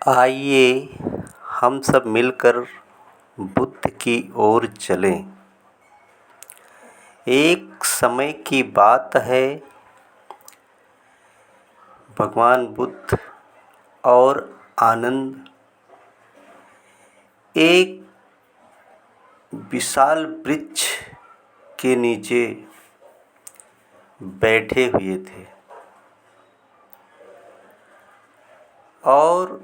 आइए हम सब मिलकर बुद्ध की ओर चलें। एक समय की बात है, भगवान बुद्ध और आनंद एक विशाल वृक्ष के नीचे बैठे हुए थे और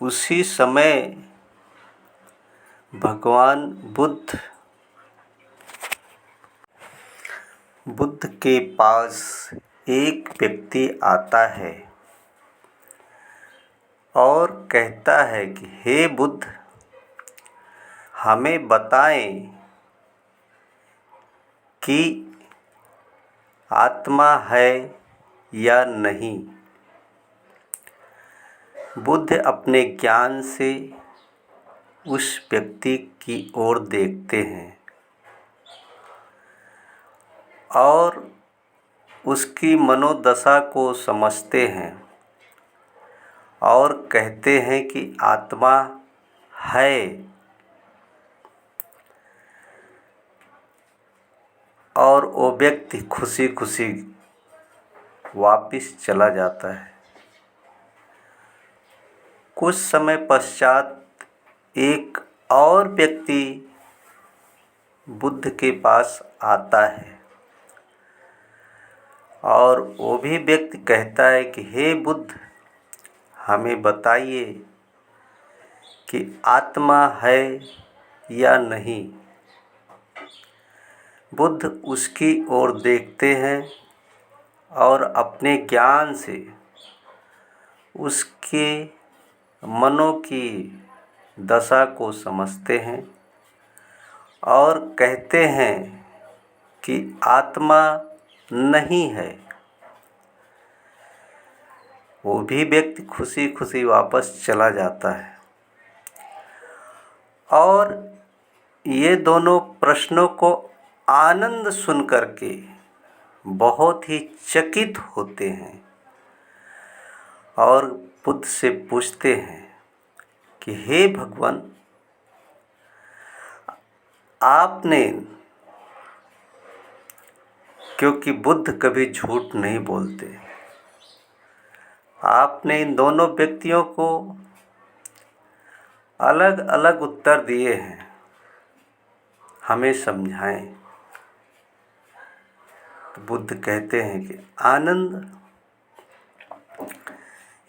उसी समय भगवान बुद्ध के पास एक व्यक्ति आता है और कहता है कि हे बुद्ध, हमें बताएं कि आत्मा है या नहीं। बुद्ध अपने ज्ञान से उस व्यक्ति की ओर देखते हैं और उसकी मनोदशा को समझते हैं और कहते हैं कि आत्मा है। और वो व्यक्ति खुशी खुशी वापस चला जाता है। कुछ समय पश्चात एक और व्यक्ति बुद्ध के पास आता है और वो भी व्यक्ति कहता है कि हे बुद्ध, हमें बताइए कि आत्मा है या नहीं। बुद्ध उसकी ओर देखते हैं और अपने ज्ञान से उसके मनों की दशा को समझते हैं और कहते हैं कि आत्मा नहीं है। वो भी व्यक्ति खुशी खुशी वापस चला जाता है और ये दोनों प्रश्नों को आनंद सुन करके बहुत ही चकित होते हैं और बुद्ध से पूछते हैं कि हे भगवान, आपने, क्योंकि बुद्ध कभी झूठ नहीं बोलते, आपने इन दोनों व्यक्तियों को अलग अलग उत्तर दिए हैं, हमें समझाएं। तो बुद्ध कहते हैं कि आनंद,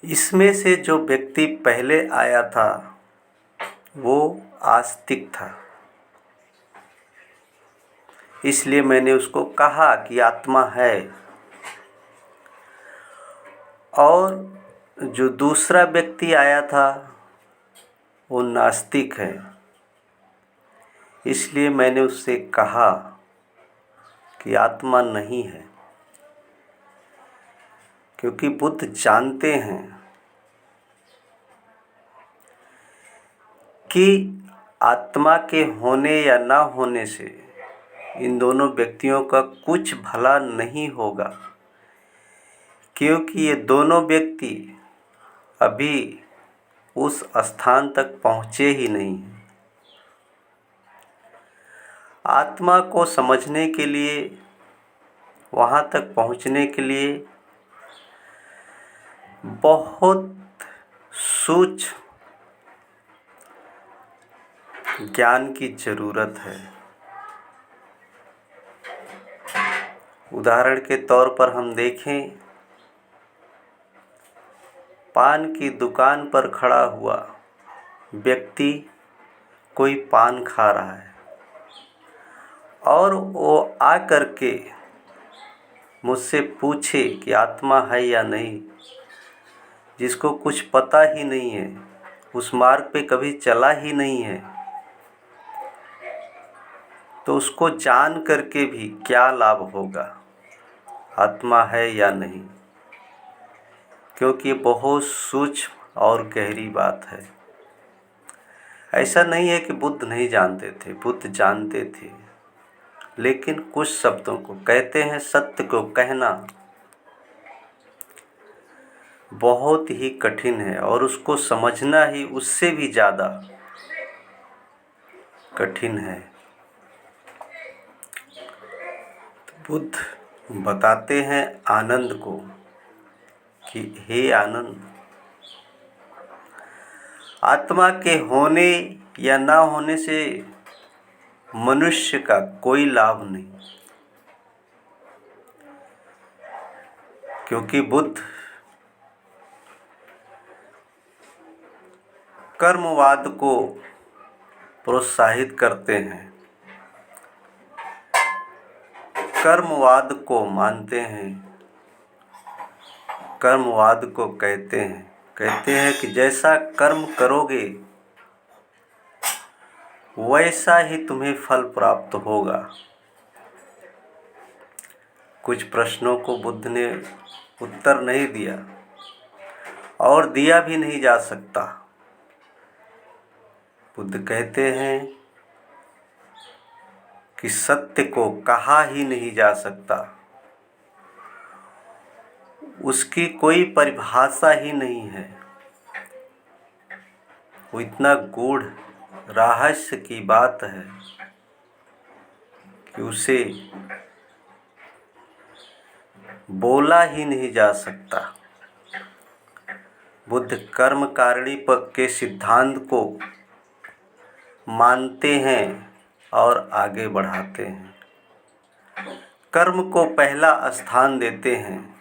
इसमें से जो व्यक्ति पहले आया था वो आस्तिक था, इसलिए मैंने उसको कहा कि आत्मा है। और जो दूसरा व्यक्ति आया था वो नास्तिक है, इसलिए मैंने उससे कहा कि आत्मा नहीं है। क्योंकि बुद्ध जानते हैं कि आत्मा के होने या ना होने से इन दोनों व्यक्तियों का कुछ भला नहीं होगा, क्योंकि ये दोनों व्यक्ति अभी उस स्थान तक पहुँचे ही नहीं। आत्मा को समझने के लिए, वहाँ तक पहुँचने के लिए बहुत सूक्ष्म ज्ञान की ज़रूरत है। उदाहरण के तौर पर हम देखें, पान की दुकान पर खड़ा हुआ व्यक्ति कोई पान खा रहा है और वो आकर के मुझसे पूछे कि आत्मा है या नहीं, जिसको कुछ पता ही नहीं है, उस मार्ग पे कभी चला ही नहीं है, तो उसको जान करके भी क्या लाभ होगा, आत्मा है या नहीं। क्योंकि ये बहुत सूक्ष्म और गहरी बात है। ऐसा नहीं है कि बुद्ध नहीं जानते थे, बुद्ध जानते थे, लेकिन कुछ शब्दों को कहते हैं, सत्य को कहना बहुत ही कठिन है और उसको समझना ही उससे भी ज़्यादा कठिन है। बुद्ध बताते हैं आनंद को कि हे आनंद, आत्मा के होने या ना होने से मनुष्य का कोई लाभ नहीं, क्योंकि बुद्ध कर्मवाद को प्रोत्साहित करते हैं, कर्मवाद को मानते हैं, कर्मवाद को कहते हैं कि जैसा कर्म करोगे वैसा ही तुम्हें फल प्राप्त होगा। कुछ प्रश्नों को बुद्ध ने उत्तर नहीं दिया और दिया भी नहीं जा सकता। बुद्ध कहते हैं कि सत्य को कहा ही नहीं जा सकता, उसकी कोई परिभाषा ही नहीं है। वो इतना गूढ़ रहस्य की बात है कि उसे बोला ही नहीं जा सकता। बुद्ध कर्मकारिणी के सिद्धांत को मानते हैं और आगे बढ़ाते हैं, कर्म को पहला स्थान देते हैं।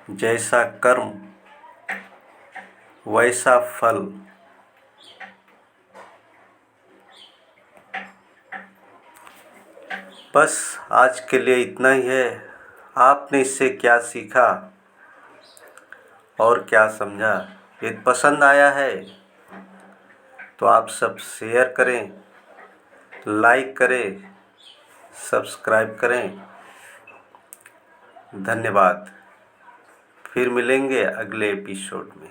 जैसा कर्म वैसा फल। बस आज के लिए इतना ही है। आपने इससे क्या सीखा और क्या समझा? यदि पसंद आया है तो आप सब शेयर करें, लाइक करें, सब्सक्राइब करें। धन्यवाद। फिर मिलेंगे अगले एपिसोड में।